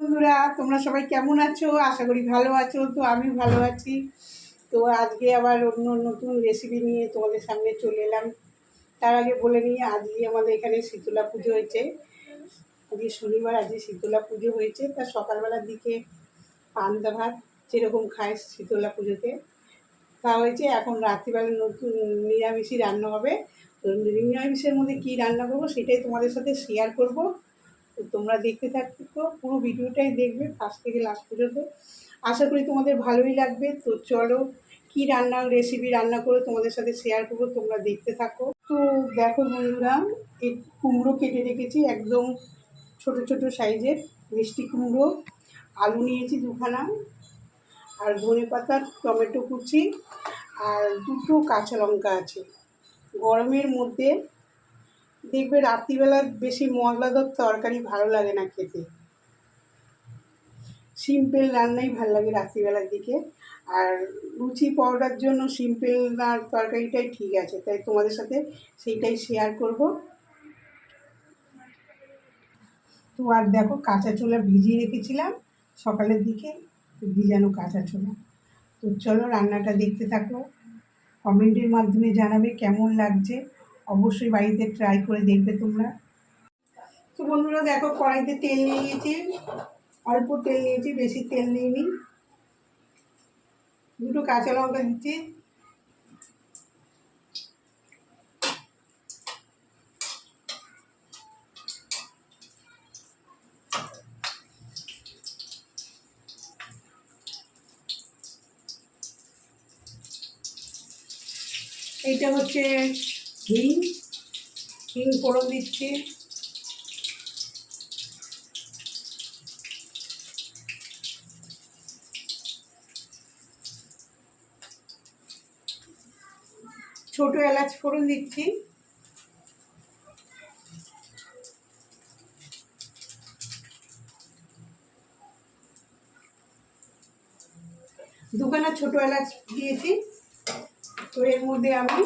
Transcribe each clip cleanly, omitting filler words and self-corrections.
বন্ধুরা, তোমরা সবাই কেমন আছো? আশা করি ভালো আছো। তো আমি ভালো আছি। তো আজকে আবার অন্য নতুন রেসিপি নিয়ে তোমাদের সামনে চলে এলাম। তার আগে বলে নিই, আজকে আমাদের এখানে শীতলা পুজো হয়েছে। আজকে শনিবার, আজকে শীতলা পুজো হয়েছে। তা সকালবেলার দিকে পান্তা ভাত যেরকম খায় শীতলা পুজোতে খাওয়া হয়েছে। এখন রাত্রিবেলা নতুন নিরামিষই রান্না হবে। তো নিরামিষের মধ্যে কী রান্না করবো সেটাই তোমাদের সাথে শেয়ার করব। তো তোমরা দেখতে থাকো, পুরো ভিডিওটাই দেখবে ফার্স্ট থেকে লাস্ট পর্যন্ত। আশা করি তোমাদের ভালোই লাগবে। তো চলো, কি রেসিপি রান্না করে তোমাদের সাথে শেয়ার করবো, তোমরা দেখতে থাকো। তো দেখো বন্ধুরা, এই কুমড়ো কেটে রেখেছি একদম ছোট ছোট সাইজের মিষ্টি কুমড়ো। আলু নিয়েছি দুখানা, আর ধনেপাতা, টমেটো কুচি, আর দুটো কাঁচা লঙ্কা আছে। গরমের মধ্যে দেখবে রাত্রিবেলা বেশি মশলাদার তরকারি ভালো লাগে না খেতে, সিম্পল রান্নাই ভালো লাগে রাত্রিবেলার দিকে। আর লুচি পরোটার জন্য সিম্পল তরকারিটাই ঠিক আছে, তাই তোমাদের সাথে সেইটাই শেয়ার করব। তো আর দেখো, কাঁচা ছোলা ভিজিয়ে রেখেছিলাম সকালের দিকে, ভিজানো কাঁচা ছোলা। তো চলো রান্নাটা দেখতে থাকো, কমেন্টের মাধ্যমে জানাবে কেমন লাগছে। অবশ্যই বাড়িতে ট্রাই করে দেখবে তোমরা। তো বন্ধুরা দেখো, কড়াইতে তেল নিয়ে নিয়েছি, অল্প তেল নিয়েছি, বেশি তেল নিইনি। দুটো কাঁচা লঙ্কা দিচ্ছি, এইটা হচ্ছে হিং, হিং ফোড়ন দিচ্ছি। ছোট এলাচ ফোড়ন দিচ্ছি। দুখানা ছোট এলাচ দিয়েছি। তো এর মধ্যে আমি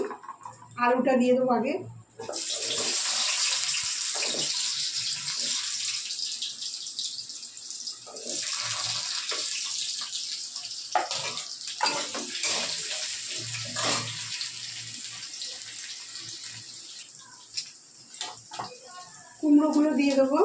আলুটা দিয়ে দেবো আগে। কুমড়োগুলো দিয়ে দেবো।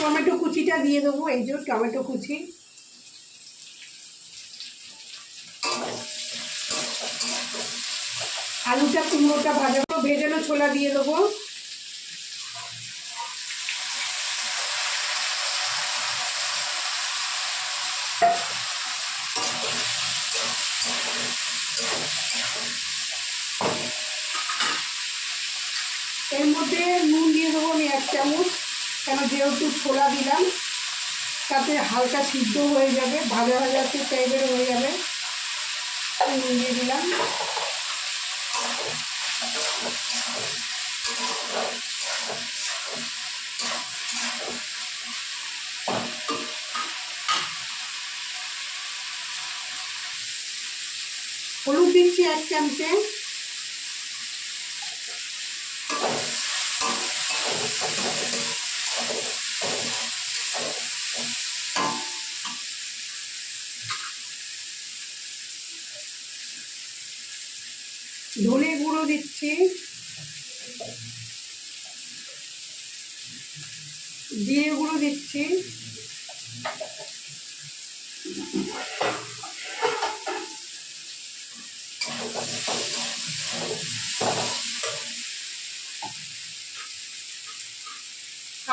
টমেটো কুচিটা দিয়ে দেবো, এই যে টমেটো কুচি। আলুটা কুমড়োটা ভাজাবো, ভেজানো ছোলা দিয়ে দেবো। এর মধ্যে নুন দিয়ে দেবো আমি 1 চামচ, কেন যেহেতু ছোলা দিলাম, তাতে হালকা সিদ্ধ হয়ে যাবে, ভাজা ভাজা টাইপের হয়ে যাবে। নুন দিয়ে দিলাম। হলুদ দিচ্ছি 1 চামচে। ধনে গুঁড়ো দিচ্ছি, জিরে গুঁড়ো দিচ্ছি,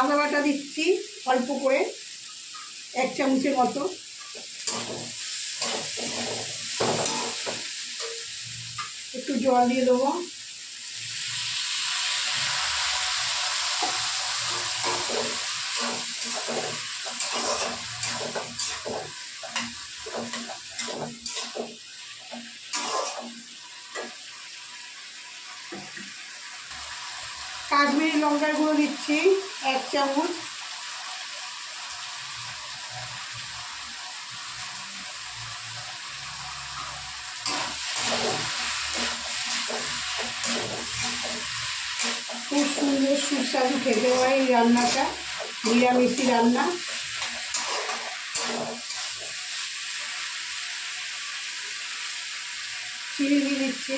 আদা বাটা দিচ্ছি অল্প করে, 1 চামচের মতো। একটু জল দিয়ে দেবো। কাশ্মীরি লঙ্কার গুঁড়ো দিচ্ছি 1 চামচ। খুব সুন্দর সুস্বাদু খেতে হয় এই রান্নাটা, নিরামিষি রান্না। চিনি দিয়ে দিচ্ছি।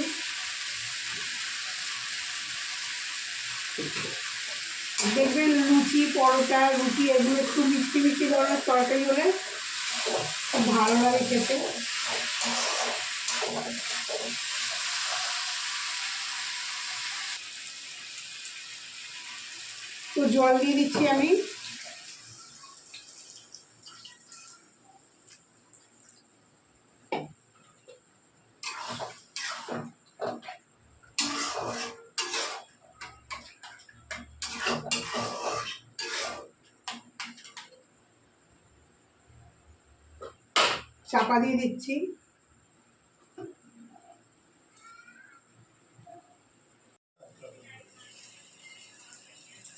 দেখবেন লুচি, পরোটা, রুটি এগুলো একটু মিষ্টি মিষ্টি ধরনের তরকারি হলে খুব ভালো লাগে খেতে। তো জল দিয়ে দিচ্ছি আমি। চাপা দিয়ে দিচ্ছি।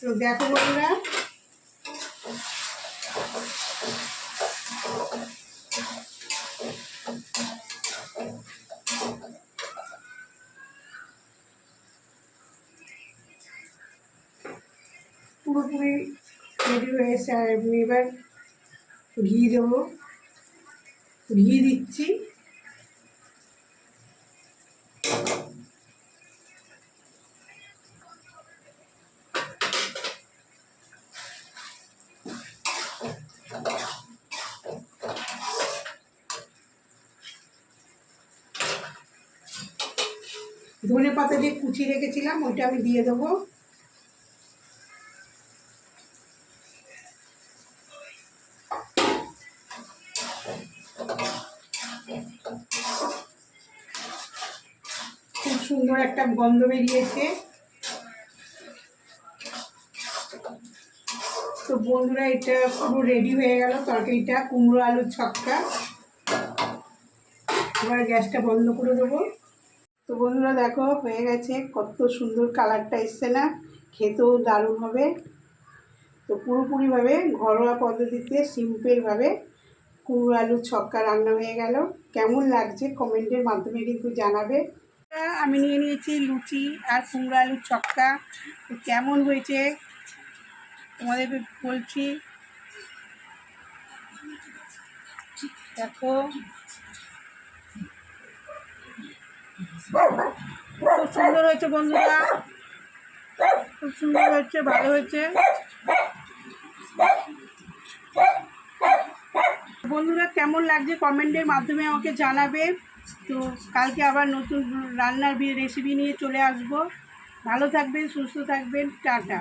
তো দেখো বন্ধুরা, পুরোপুরি রেডি হয়েছে। আর এবার ঘি দেবো, ঘি দিচ্ছি। ধনে পাতা যে কুচি রেখেছিলাম ওইটা আমি দিয়ে দেবো। খুব সুন্দর একটা গন্ধ বেরিয়েছে। তো বন্ধুরা, এটা পুরো রেডি হয়ে গেল তরকারিটা, কুমড়ো আলুর ছক্কা। এবার গ্যাসটা বন্ধ করে দেবো। তো বন্ধুরা দেখো, হয়ে গেছে। কত সুন্দর কালারটা এসছে না? খেতেও দারুণ হবে। তো পুরোপুরিভাবে ঘরোয়া পদ্ধতিতে সিম্পলভাবে কুমড়ো আলুর ছক্কা রান্না হয়ে গেল। কেমন লাগছে কমেন্টের মাধ্যমে কিন্তু জানাবে। আমি নিয়ে নিয়েছি লুচি আর কুমড়ো আলুর ছক্কা। তো কেমন হয়েছে তোমাদেরকে বলছি, দেখো খুব সুন্দর হয়েছে বন্ধুরা, খুব সুন্দর হয়েছে, ভালো হয়েছে। বন্ধুরা কেমন লাগছে কমেন্টের মাধ্যমে আমাকে জানাবে। তো কালকে আবার নতুন রান্নার রেসিপি নিয়ে চলে আসবো। ভালো থাকবেন, সুস্থ থাকবেন, টাটা।